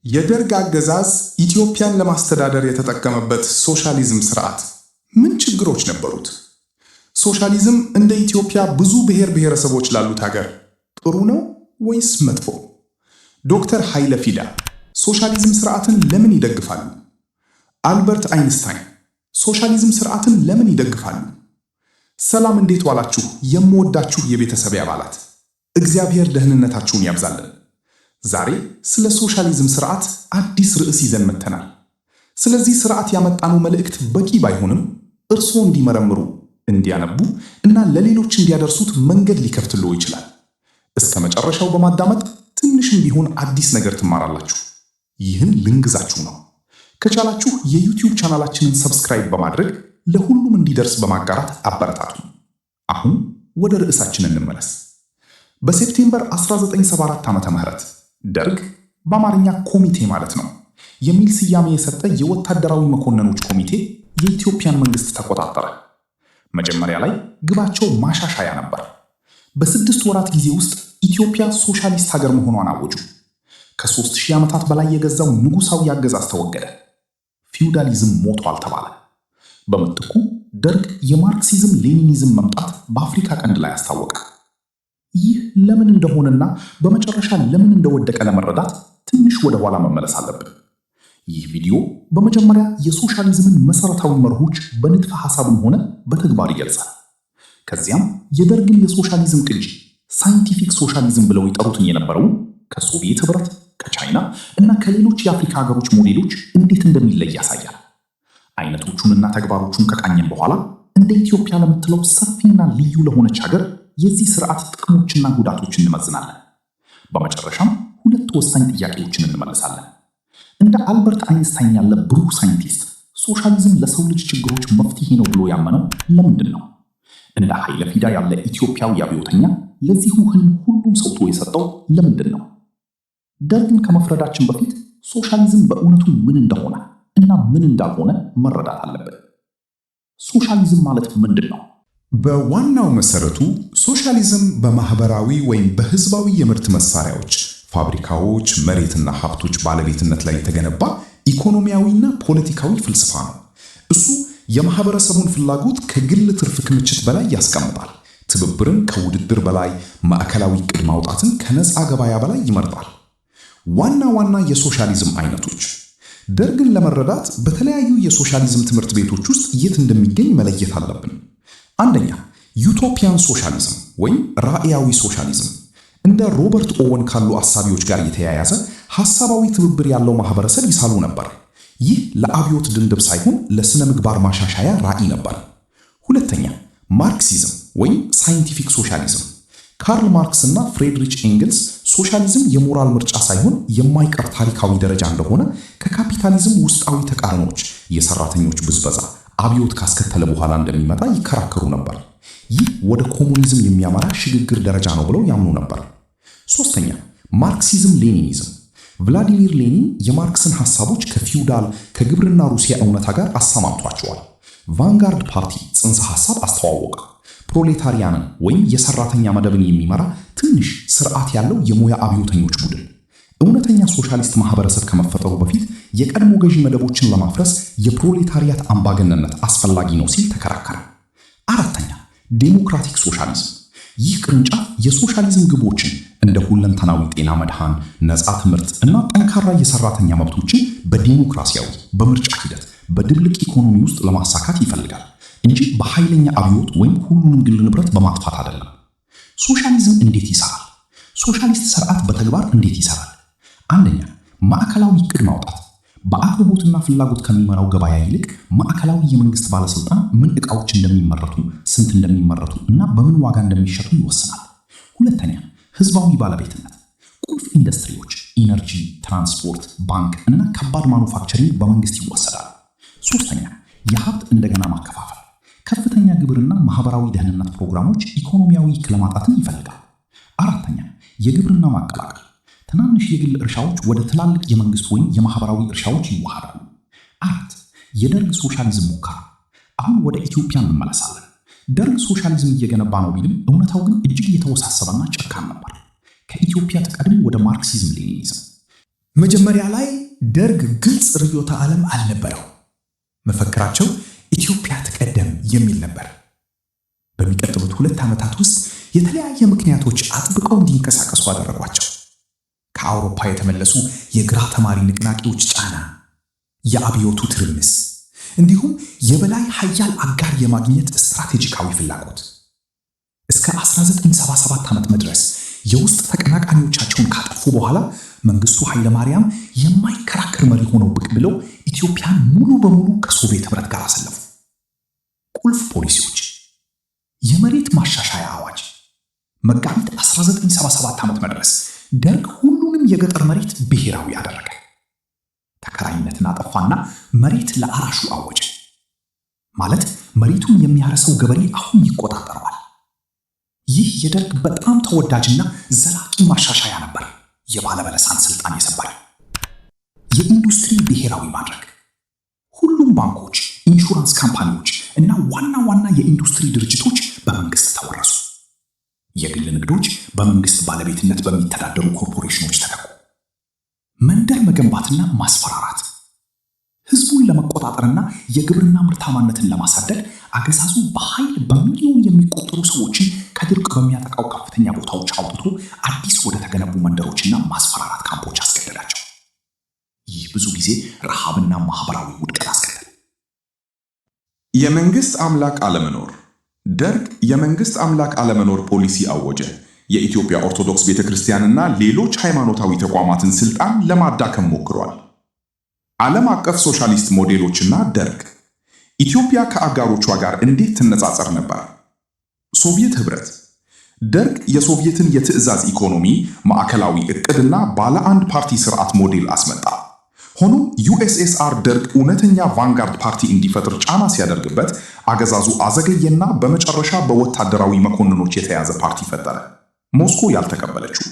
የደርግ አገዛዝ ኢትዮጵያን ለማስተዳደር የተጠቀመበት ሶሻሊዝም ስርዓት ምን ችግሮች ነበሩት? ሶሻሊዝም እንደ ኢትዮጵያ ብዙ ብሔር ብሔረሰቦች ላሉት ሀገር ጥሩ ነው ወይስ መጥፎ? ዶክተር ኃይለ ፊዳ ሶሻሊዝም ስርዓትን ለምን ይደግፋሉ? አልበርት አይንስታይን ሶሻሊዝም ስርዓትን ለምን ይደግፋሉ? ሰላም፣ እንዴት ዋላችሁ? የምወዳችሁ የቤተሰብ አባላት እግዚአብሔር ደህንነታችሁን ያብዛልን። ዛሬ ስለ ሶሻሊዝም ስርዓት አዲስ ርዕስ ይዘን መጥተናል። ስለዚህ ስርዓት ያመጣነው መልእክት በቂ ባይሆንም እርስዎ እንዲመረምሩ፣ እንዲያነቡ እና ለሌሎች እንዲያደርሱት መንገድ ሊከፍትልዎ ይችላል። እስከ መጨረሻው በማዳመጥ ትንሽም ቢሆን አዲስ ነገር ትማራላችሁ። ይህን ልንግዛችሁ ነው። ከቻላችሁ የዩቲዩብ ቻናላችንን ሰብስክራይብ በማድረግ ለሁሉም እንዲደርስ በማጋራት አበረታቱ። አሁን ወደ ርዕሳችን እንመለስ። በሴፕቴምበር 1974 ዓመተ ምህረት ደርግ በአማርኛ ኮሚቴ ማለት ነው የሚል ስያሜ የሰጠ የወታደራዊ መኮንኖች ኮሚቴ የኢትዮጵያን መንግስት ተቆጣጠረ። መጀመሪያ ላይ ግባቸው ማሻሻያ ነበር። በ6 ወራት ጊዜ ውስጥ ኢትዮጵያ ሶሻሊስት ሀገር መሆኗን አወጁ። ከ3000 ዓመታት በላይ የገዛው ንጉሳዊ አገዛዝ ተወገደ። ፊውዳሊዝም ሞቷል ተባለ። በምትኩ ደርግ የማርክሲዝም ሌኒኒዝም መምጣት በአፍሪካ ቀንድ ላይ አስታወቀ። ይህ ለምን እንደሆነና በመጨረሻ ለምን እንደወደቀ ለመረዳት ትንሽ ወደ ኋላ መመለስ አለብን። ይህ ቪዲዮ በመጀመሪያ የሶሻሊዝምን መሰረታዊ መርሆች በንድፈ ሐሳብም ሆነ በተግባር ይገልጻል። ከዚያም የደርግን የሶሻሊዝም ቅጂ ሳይንቲፊክ ሶሻሊዝም ብለው ይጠሩትን የነበረው ከሶቪየት ህብረት፣ ከቻይና እና ከሌሎች የአፍሪካ ሀገሮች ሞዴሎች እንዴት እንደሚለይ ያሳያል። አይነቶቹንና ተግባሮቹን ከቃኘን በኋላ እንደ ኢትዮጵያ ለምትለው ሰፊና ልዩ ለሆነች ሀገር የዚህ ስርዓት ጥቅሞችና ጉዳቶች እንመዝናለን። በመጨረሻም 2 ወሳኝ ጥያቄዎችን እንመለሳለን። እንደ አልበርት አይንስታይን ያለ ብሩህ ሳይንቲስት ሶሻሊዝም ለሰው ልጅ ችግሮች መፍትሄ ነው ብሎ ያመነው ለምንድን ነው? እንደ ኃይለ ፊዳ ያለ ኢትዮጵያዊ አብዮተኛ ለዚሁ ህልም ሁሉም ሰውቶ የሰጠው ለምንድን ነው? ደርግን ከመፍረዳችን በፊት ሶሻሊዝም በእውነቱ ምን እንደሆነ እና ምን እንዳልሆነ መረዳት አለብን። ሶሻሊዝም ማለት ምንድን ነው? በዋናው መሰረቱ ሶሻሊዝም በማህበራዊ ወይም በህዝባዊ የምርት መሳሪያዎች፣ ፋብሪካዎች፣ መሬትና ሀብቶች ባለቤትነት ላይ የተገነባ ኢኮኖሚያዊና ፖለቲካዊ ፍልስፋ ነው። እሱ የማህበረሰቡን ፍላጎት ከግል ትርፍ ክምችት በላይ ያስቀምጣል። ትብብርን ከውድድር በላይ፣ ማዕከላዊ ዕቅድ ማውጣትን ከነፃ ገበያ በላይ ይመርጣል። ዋና ዋና የሶሻሊዝም አይነቶች ደርግን ለመረዳት በተለያዩ የሶሻሊዝም ትምህርት ቤቶች ውስጥ የት እንደሚገኝ መለየት አለብን። አንደኛ፣ ዩቶፒያን ሶሻሊዝም ወይም ራዕያዊ ሶሻሊዝም እንደ ሮበርት ኦወን ካሉ አሳቢዎች ጋር የተያያዘ ሐሳባዊ ትብብር ያለው ማህበረሰብ ይሳሉ ነበር። ይህ ለአብዮት ድንድብ ሳይሆን ለስነ ምግባር ማሻሻያ ራዕይ ነበር። ሁለተኛ፣ ማርክሲዝም ወይም ሳይንቲፊክ ሶሻሊዝም ካርል ማርክስ እና ፍሬድሪች ኤንግልስ ሶሻሊዝም የሞራል ምርጫ ሳይሆን የማይቀር ታሪካዊ ደረጃ እንደሆነ፣ ከካፒታሊዝም ውስጣዊ ተቃርኖች፣ የሰራተኞች ብዝበዛ አብዮት ካስከተለ በኋላ እንደሚመጣ ይከራከሩ ነበር። ይህ ወደ ኮሙኒዝም የሚያመራ ሽግግር ደረጃ ነው ብለው ያምኑ ነበር። ሶስተኛ፣ ማርክሲዝም ሌኒኒዝም ቭላዲሚር ሌኒን የማርክስን ሐሳቦች ከፊውዳል ከግብርና ሩሲያ እውነታ ጋር አሰማምቷቸዋል። ቫንጋርድ ፓርቲ ጽንሰ ሐሳብ አስተዋወቀ። ፕሮሌታሪያንን ወይም የሰራተኛ መደብን የሚመራ ትንሽ ስርዓት ያለው የሙያ አብዮተኞች ቡድን እውነተኛ ሶሻሊስት ማህበረሰብ ከመፈጠሩ በፊት የቀድሞ ገዢ መደቦችን ለማፍረስ የፕሮሌታሪያት አምባገነንነት አስፈላጊ ነው ሲል ተከራከረ። አራተኛ፣ ዴሞክራቲክ ሶሻሊዝም ይህ ቅርንጫፍ የሶሻሊዝም ግቦችን እንደ ሁለንተናዊ ጤና መድኃን፣ ነፃ ትምህርት እና ጠንካራ የሰራተኛ መብቶችን በዲሞክራሲያዊ በምርጫ ሂደት በድብልቅ ኢኮኖሚ ውስጥ ለማሳካት ይፈልጋል እንጂ በኃይለኛ አብዮት ወይም ሁሉንም ግል ንብረት በማጥፋት አይደለም። ሶሻሊዝም እንዴት ይሰራል? ሶሻሊስት ስርዓት በተግባር እንዴት ይሰራል? አንደኛ፣ ማዕከላዊ ዕቅድ ማውጣት በአቅርቦትና ፍላጎት ከሚመራው ገበያ ይልቅ ማዕከላዊ የመንግስት ባለስልጣን ምን ዕቃዎች እንደሚመረቱ፣ ስንት እንደሚመረቱ እና በምን ዋጋ እንደሚሸጡ ይወስናል። ሁለተኛ፣ ህዝባዊ ባለቤትነት ቁልፍ ኢንዱስትሪዎች፣ ኢነርጂ፣ ትራንስፖርት፣ ባንክ እና ከባድ ማኑፋክቸሪንግ በመንግስት ይወሰዳል። ሶስተኛ፣ የሀብት እንደገና ማከፋፈል ከፍተኛ ግብርና ማህበራዊ ደህንነት ፕሮግራሞች ኢኮኖሚያዊ ክለማጣትን ይፈልጋል። አራተኛ፣ የግብርና ማቀላቀል ትናንሽ የግል እርሻዎች ወደ ትላልቅ የመንግስት ወይም የማህበራዊ እርሻዎች ይዋሃዳሉ። አራት፣ የደርግ ሶሻሊዝም ሙከራ። አሁን ወደ ኢትዮጵያ እንመለሳለን። ደርግ ሶሻሊዝም እየገነባ ነው ቢልም እውነታው ግን እጅግ የተወሳሰበና ጨካን ነበር። ከኢትዮጵያ ተቀድሞ ወደ ማርክሲዝም ሌኒኒዝም መጀመሪያ ላይ ደርግ ግልጽ ርዕዮተ ዓለም አልነበረው። መፈክራቸው ኢትዮጵያ ትቀደም የሚል ነበር። በሚቀጥሉት 2 ዓመታት ውስጥ የተለያየ ምክንያቶች አጥብቀው እንዲንቀሳቀሱ አደረጓቸው። ከአውሮፓ የተመለሱ የግራ ተማሪ ንቅናቄዎች ጫና፣ የአብዮቱ ትርምስ፣ እንዲሁም የበላይ ኃያል አጋር የማግኘት ስትራቴጂካዊ ፍላጎት እስከ 1977 ዓመት መድረስ የውስጥ ተቀናቃኞቻቸውን ካጠፉ በኋላ መንግስቱ ኃይለማርያም የማይከራከር መሪ ሆነው ብቅ ብለው ኢትዮጵያን ሙሉ በሙሉ ከሶቪየት ህብረት ጋር አሰለፉ። ቁልፍ ፖሊሲዎች: የመሬት ማሻሻያ አዋጅ። መጋቢት 1977 ዓመት መድረስ ደርግ ሁሉንም የገጠር መሬት ብሔራዊ አደረገ። ተከራይነትን አጠፋና መሬት ለአራሹ አወጀ። ማለት መሬቱን የሚያረሰው ገበሬ አሁን ይቆጣጠረዋል። ይህ የደርግ በጣም ተወዳጅና ዘላቂ ማሻሻያ ነበር። የባለበለሳን ስልጣን የሰበረ። የኢንዱስትሪ ብሔራዊ ማድረግ። ሁሉም ባንኮች፣ ኢንሹራንስ ካምፓኒዎች እና ዋና ዋና የኢንዱስትሪ ድርጅቶች በመንግስት ተወረሱ። የግል ንግዶች በመንግስት ባለቤትነት በሚተዳደሩ ኮርፖሬሽኖች ተተኩ። መንደር መገንባትና ማስፈራራት። ህዝቡን ለመቆጣጠርና የግብርና ምርታማነትን ለማሳደግ አገዛዙ በኃይል በሚሊዮን የሚቆጠሩ ሰዎችን ከድርቅ በሚያጠቃው ከፍተኛ ቦታዎች አውጥቶ አዲስ ወደ ተገነቡ መንደሮችና ማስፈራራት ካምፖች አስገደዳቸው። ይህ ብዙ ጊዜ ረሃብና ማህበራዊ ውድቀት አስከተለ። የመንግስት አምላክ አለመኖር። ደርግ የመንግስት አምላክ አለመኖር ፖሊሲ አወጀ። የኢትዮጵያ ኦርቶዶክስ ቤተክርስቲያንና ሌሎች ሃይማኖታዊ ተቋማትን ስልጣን ለማዳከም ሞክሯል። ዓለም አቀፍ ሶሻሊስት ሞዴሎችና ደርግ። ኢትዮጵያ ከአጋሮቿ ጋር እንዴት ትነጻጸር ነበር? ሶቪየት ህብረት። ደርግ የሶቪየትን የትዕዛዝ ኢኮኖሚ፣ ማዕከላዊ ዕቅድና ባለ አንድ ፓርቲ ስርዓት ሞዴል አስመጣ። ሆኖም ዩኤስኤስአር ደርግ እውነተኛ ቫንጋርድ ፓርቲ እንዲፈጥር ጫና ሲያደርግበት አገዛዙ አዘገየና በመጨረሻ በወታደራዊ መኮንኖች የተያዘ ፓርቲ ፈጠረ። ሞስኮ ያልተቀበለችው።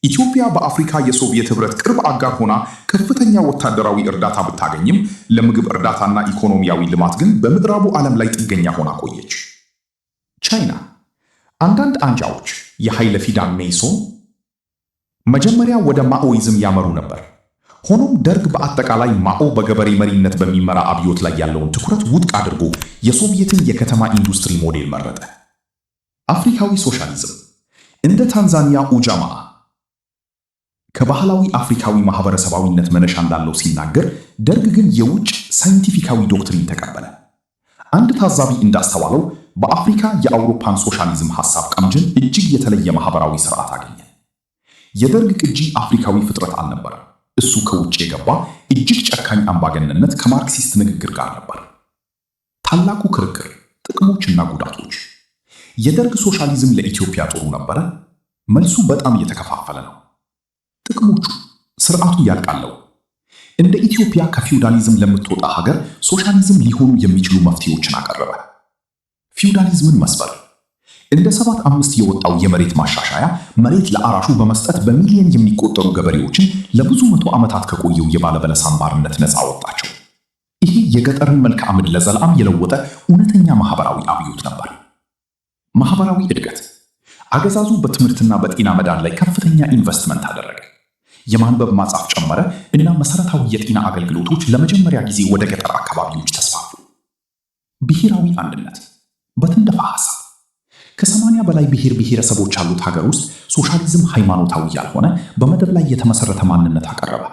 ኢትዮጵያ በአፍሪካ የሶቪየት ህብረት ቅርብ አጋር ሆና ከፍተኛ ወታደራዊ እርዳታ ብታገኝም ለምግብ እርዳታና ኢኮኖሚያዊ ልማት ግን በምዕራቡ ዓለም ላይ ጥገኛ ሆና ቆየች። ቻይና። አንዳንድ አንጃዎች የኃይለ ፊዳን ሜይሶን መጀመሪያ ወደ ማኦይዝም ያመሩ ነበር። ሆኖም ደርግ በአጠቃላይ ማኦ በገበሬ መሪነት በሚመራ አብዮት ላይ ያለውን ትኩረት ውድቅ አድርጎ የሶቪየትን የከተማ ኢንዱስትሪ ሞዴል መረጠ። አፍሪካዊ ሶሻሊዝም። እንደ ታንዛኒያ ኡጃማ ከባህላዊ አፍሪካዊ ማህበረሰባዊነት መነሻ እንዳለው ሲናገር፣ ደርግ ግን የውጭ ሳይንቲፊካዊ ዶክትሪን ተቀበለ። አንድ ታዛቢ እንዳስተዋለው በአፍሪካ የአውሮፓን ሶሻሊዝም ሐሳብ ቀምጅን እጅግ የተለየ ማህበራዊ ስርዓት አገኘ። የደርግ ቅጂ አፍሪካዊ ፍጥረት አልነበረም። እሱ ከውጭ የገባ እጅግ ጨካኝ አምባገነንነት ከማርክሲስት ንግግር ጋር ነበር። ታላቁ ክርክር፣ ጥቅሞችና ጉዳቶች። የደርግ ሶሻሊዝም ለኢትዮጵያ ጥሩ ነበረ? መልሱ በጣም እየተከፋፈለ ነው። ጥቅሞቹ፣ ስርዓቱ ያልቃለው። እንደ ኢትዮጵያ ከፊውዳሊዝም ለምትወጣ ሀገር ሶሻሊዝም ሊሆኑ የሚችሉ መፍትሄዎችን አቀረበ። ፊውዳሊዝምን መስበር። እንደ 75 የወጣው የመሬት ማሻሻያ መሬት ለአራሹ በመስጠት በሚሊዮን የሚቆጠሩ ገበሬዎችን ለብዙ መቶ ዓመታት ከቆየው የባለበለሳን ባርነት ነፃ አወጣቸው። ይሄ የገጠርን መልክዓ ምድር ለዘላለም የለወጠ እውነተኛ ማህበራዊ አብዮት ነበር። ማህበራዊ እድገት። አገዛዙ በትምህርትና በጤና መዳን ላይ ከፍተኛ ኢንቨስትመንት አደረገ። የማንበብ ማጻፍ ጨመረ እና መሰረታዊ የጤና አገልግሎቶች ለመጀመሪያ ጊዜ ወደ ገጠር አካባቢዎች ተስፋፉ። ብሔራዊ አንድነት። በትንደፋ ሐሳብ ከ80 በላይ ብሔር ብሔረሰቦች ያሉት ሀገር ውስጥ ሶሻሊዝም ሃይማኖታዊ ያልሆነ በመደብ ላይ የተመሰረተ ማንነት አቀረበ።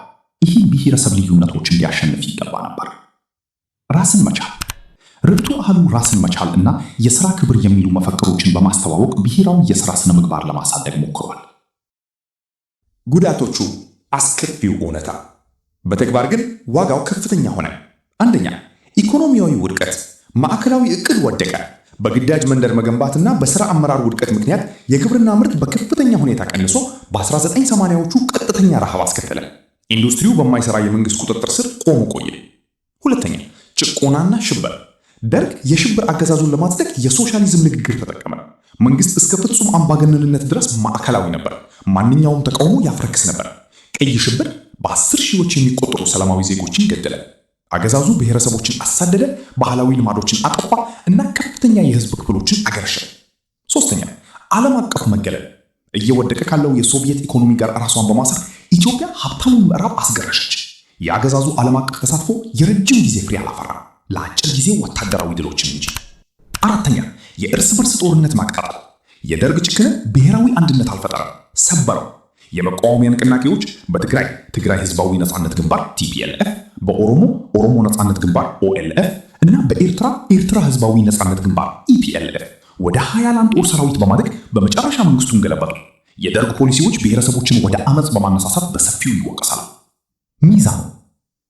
ይህም ብሔረሰብ ልዩነቶች እንዲያሸንፍ ይገባ ነበር። ራስን መቻል። ርቱ አህሉ ራስን መቻል እና የሥራ ክብር የሚሉ መፈክሮችን በማስተዋወቅ ብሔራዊ የሥራ ስነ ምግባር ለማሳደግ ሞክሯል። ጉዳቶቹ፣ አስከፊው እውነታ። በተግባር ግን ዋጋው ከፍተኛ ሆነ። አንደኛ፣ ኢኮኖሚያዊ ውድቀት። ማዕከላዊ ዕቅድ ወደቀ። በግዳጅ መንደር መገንባትና በሥራ አመራር ውድቀት ምክንያት የግብርና ምርት በከፍተኛ ሁኔታ ቀንሶ በ1980ዎቹ ቀጥተኛ ረሃብ አስከተለ። ኢንዱስትሪው በማይሰራ የመንግስት ቁጥጥር ስር ቆሞ ቆየ። ሁለተኛ፣ ጭቆናና ሽብር። ደርግ የሽብር አገዛዙን ለማጽደቅ የሶሻሊዝም ንግግር ተጠቀመ። መንግስት እስከ ፍጹም አምባገነንነት ድረስ ማዕከላዊ ነበር። ማንኛውም ተቃውሞ ያፍረክስ ነበር። ቀይ ሽብር በ10 ሺዎች የሚቆጠሩ ሰላማዊ ዜጎችን ገደለ። አገዛዙ ብሔረሰቦችን አሳደደ፣ ባህላዊ ልማዶችን አጠፋ እና ከፍተኛ የህዝብ ክፍሎችን አገረሸ። ሶስተኛ፣ ዓለም አቀፍ መገለል። እየወደቀ ካለው የሶቪየት ኢኮኖሚ ጋር ራሷን በማሰር ኢትዮጵያ ሀብታሙን ምዕራብ አስገረሸች። የአገዛዙ ዓለም አቀፍ ተሳትፎ የረጅም ጊዜ ፍሬ አላፈራም፣ ለአጭር ጊዜ ወታደራዊ ድሎችን እንጂ። አራተኛ፣ የእርስ በርስ ጦርነት ማቀጣጠል። የደርግ ጭክነ ብሔራዊ አንድነት አልፈጠረም፣ ሰበረው። የመቃወሚያ ንቅናቄዎች በትግራይ ህዝባዊ ነጻነት ግንባር ቲፒኤልኤፍ፣ በኦሮሞ ነጻነት ግንባር ኦኤልኤፍ እና በኤርትራ ህዝባዊ ነጻነት ግንባር ኢፒኤልኤፍ ወደ 20 ላንድ ጦር ሰራዊት በማድረግ በመጨረሻ መንግስቱን ገለበጡ። የደርግ ፖሊሲዎች ብሔረሰቦችን ወደ አመፅ በማነሳሳት በሰፊው ይወቀሳሉ። ሚዛኑ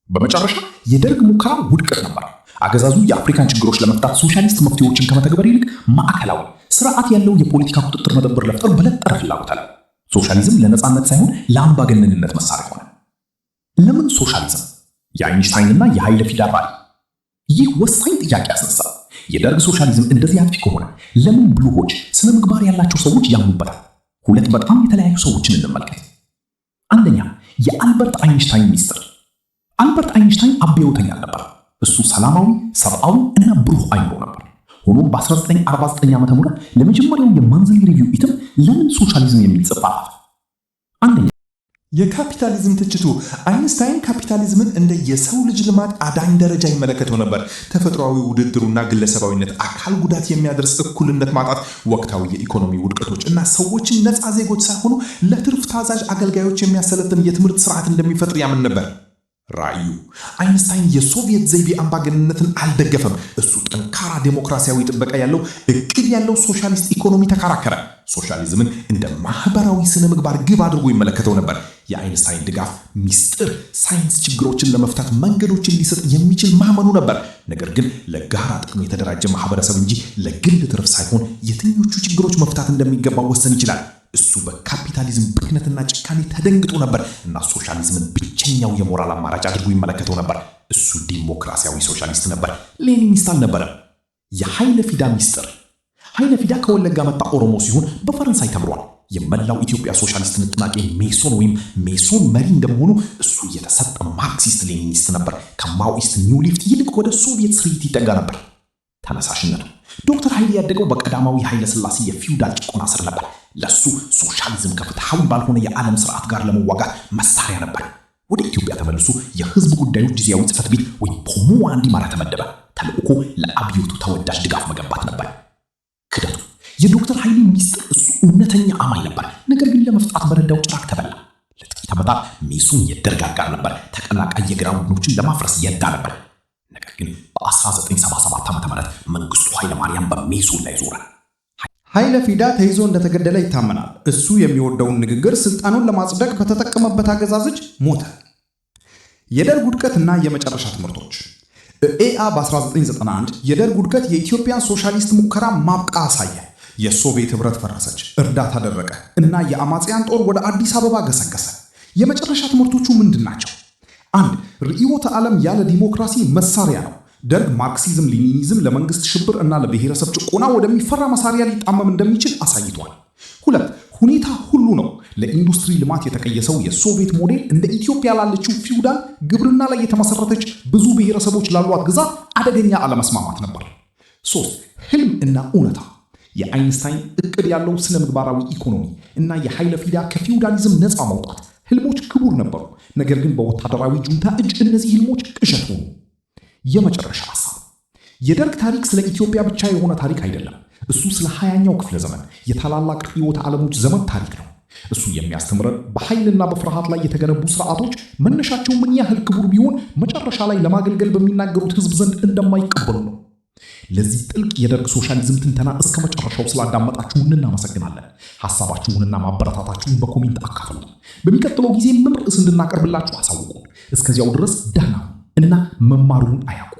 በመጨረሻ የደርግ ሙከራ ውድቀት ነበር። አገዛዙ የአፍሪካን ችግሮች ለመፍታት ሶሻሊስት መፍትሄዎችን ከመተግበር ይልቅ ማዕከላዊ ስርዓት ያለው የፖለቲካ ቁጥጥር መደብር ለፍጠር በለጠረ ፍላጎት አለ። ሶሻሊዝም ለነጻነት ሳይሆን ለአምባገነንነት መሳሪያ ሆነ። ለምን ሶሻሊዝም? የአይንሽታይንና የኃይለ ፊዳ ራዕይ። ይህ ወሳኝ ጥያቄ ያስነሳል። የደርግ ሶሻሊዝም እንደዚህ አጥፊ ከሆነ ለምን ብልሆች፣ ስነ ምግባር ያላቸው ሰዎች ያምኑበታል? ሁለት በጣም የተለያዩ ሰዎችን እንመልከት። አንደኛ፣ የአልበርት አይንሽታይን ሚስጥር። አልበርት አይንሽታይን አብዮተኛ ነበር። እሱ ሰላማዊ፣ ሰብአዊ እና ብሩህ አይምሮ ነበር። ሆኖም በ1949 ዓ.ም ለመጀመሪያው የማንዝሊ ሪቪው ኢትም ለምን ሶሻሊዝም የሚል ጽሑፍ አለ። አንደኛ፣ የካፒታሊዝም ትችቱ። አይንስታይን ካፒታሊዝምን እንደ የሰው ልጅ ልማድ አዳኝ ደረጃ ይመለከተው ነበር። ተፈጥሯዊ ውድድሩና ግለሰባዊነት፣ አካል ጉዳት የሚያደርስ እኩልነት ማጣት፣ ወቅታዊ የኢኮኖሚ ውድቀቶች እና ሰዎችን ነፃ ዜጎች ሳይሆኑ ለትርፍ ታዛዥ አገልጋዮች የሚያሰለጥን የትምህርት ስርዓት እንደሚፈጥር ያምን ነበር። ራዕዩ። አይንስታይን የሶቪየት ዘይቤ አምባገነንነትን አልደገፈም። እሱ ጠንካራ ዴሞክራሲያዊ ጥበቃ ያለው እቅድ ያለው ሶሻሊስት ኢኮኖሚ ተከራከረ። ሶሻሊዝምን እንደ ማህበራዊ ስነ ምግባር ግብ አድርጎ ይመለከተው ነበር። የአይንስታይን ድጋፍ ሚስጥር ሳይንስ ችግሮችን ለመፍታት መንገዶችን ሊሰጥ የሚችል ማመኑ ነበር። ነገር ግን ለጋራ ጥቅም የተደራጀ ማህበረሰብ እንጂ ለግል ትርፍ ሳይሆን የትኞቹ ችግሮች መፍታት እንደሚገባ ወሰን ይችላል። እሱ በካፒታሊዝም ብክነትና ጭካኔ ተደንግጦ ነበር እና ሶሻሊዝምን ብቸኛው የሞራል አማራጭ አድርጎ ይመለከተው ነበር። እሱ ዲሞክራሲያዊ ሶሻሊስት ነበር፣ ሌኒኒስት አልነበረም። የኃይለ ፊዳ ሚስጥር። ኃይለ ፊዳ ከወለጋ መጣ ኦሮሞ ሲሆን በፈረንሳይ ተምሯል። የመላው ኢትዮጵያ ሶሻሊስት ንቅናቄ ሜሶን መሪ እንደመሆኑ እሱ የተሰጠ ማርክሲስት ሌኒኒስት ነበር። ከማኦኢስት ኒው ሊፍት ይልቅ ወደ ሶቪየት ስሪት ይጠጋ ነበር። ተነሳሽነቱ። ዶክተር ኃይሌ ያደገው በቀዳማዊ ኃይለ ሥላሴ የፊውዳል ጭቆና ስር ነበር። ለሱ ሶሻሊዝም ከፍትሃዊ ባልሆነ የዓለም ስርዓት ጋር ለመዋጋት መሳሪያ ነበር። ወደ ኢትዮጵያ ተመልሶ የህዝብ ጉዳዮች ጊዜያዊ ጽሕፈት ቤት ወይም ፖሙዋ እንዲመራ ተመደበ። ተልእኮ ለአብዮቱ ተወዳጅ ድጋፍ መገንባት ነበር። ክደቱ። የዶክተር ኃይሌ ሚስጥር እሱ እውነተኛ አማኝ ነበር፣ ነገር ግን ለመፍጣት በረዳው ጭራቅ ተበላ። ለጥቂት ዓመታት ሜሶን የደርግ አጋር ነበር። ተቀናቃይ የግራ ቡድኖችን ለማፍረስ የዳ ነበር። ነገር ግን በ1977 ዓ.ም መንግስቱ ኃይለማርያም በሜሶን ላይ ዞረ። ኃይለ ፊዳ ተይዞ እንደተገደለ ይታመናል። እሱ የሚወደውን ንግግር ስልጣኑን ለማጽደቅ በተጠቀመበት አገዛዝ እጅ ሞተ። የደርግ ውድቀትና የመጨረሻ ትምህርቶች። ኤአ በ1991 የደርግ ውድቀት የኢትዮጵያን ሶሻሊስት ሙከራ ማብቃ አሳየ። የሶቪየት ህብረት ፈረሰች፣ እርዳታ ደረቀ እና የአማጽያን ጦር ወደ አዲስ አበባ ገሰገሰ። የመጨረሻ ትምህርቶቹ ምንድን ናቸው? 1. ርዕዮተ ዓለም ያለ ዲሞክራሲ መሳሪያ ነው። ደርግ ማርክሲዝም ሌኒኒዝም ለመንግስት ሽብር እና ለብሔረሰብ ጭቆና ወደሚፈራ መሳሪያ ሊጣመም እንደሚችል አሳይቷል። 2. ሁኔታ ሁሉ ነው። ለኢንዱስትሪ ልማት የተቀየሰው የሶቪየት ሞዴል እንደ ኢትዮጵያ ላለችው ፊውዳል ግብርና ላይ የተመሰረተች ብዙ ብሔረሰቦች ላሏት ግዛት አደገኛ አለመስማማት ነበር። 3. ህልም እና እውነታ። የአይንስታይን እቅድ ያለው ስነ ምግባራዊ ኢኮኖሚ እና የኃይለ ፊዳ ከፊውዳሊዝም ነፃ መውጣት ህልሞች ክቡር ነበሩ። ነገር ግን በወታደራዊ ጁንታ እጅ እነዚህ ህልሞች ቅዠት ሆኑ። የመጨረሻ ሐሳብ። የደርግ ታሪክ ስለ ኢትዮጵያ ብቻ የሆነ ታሪክ አይደለም። እሱ ስለ 20ኛው ክፍለ ዘመን የታላላቅ ርዕዮተ ዓለሞች ዘመን ታሪክ ነው። እሱ የሚያስተምረን በኃይልና በፍርሃት ላይ የተገነቡ ስርዓቶች መነሻቸው ምን ያህል ክቡር ቢሆን መጨረሻ ላይ ለማገልገል በሚናገሩት ህዝብ ዘንድ እንደማይቀበሉ ነው። ለዚህ ጥልቅ የደርግ ሶሻሊዝም ትንተና እስከ መጨረሻው ስላዳመጣችሁን እናመሰግናለን። ሐሳባችሁንና ማበረታታችሁን በኮሜንት አካፍሉ። በሚቀጥለው ጊዜ ምን ርዕስ እንድናቀርብላችሁ አሳውቁ። እስከዚያው ድረስ ደህና እና መማሩን አያውቁ።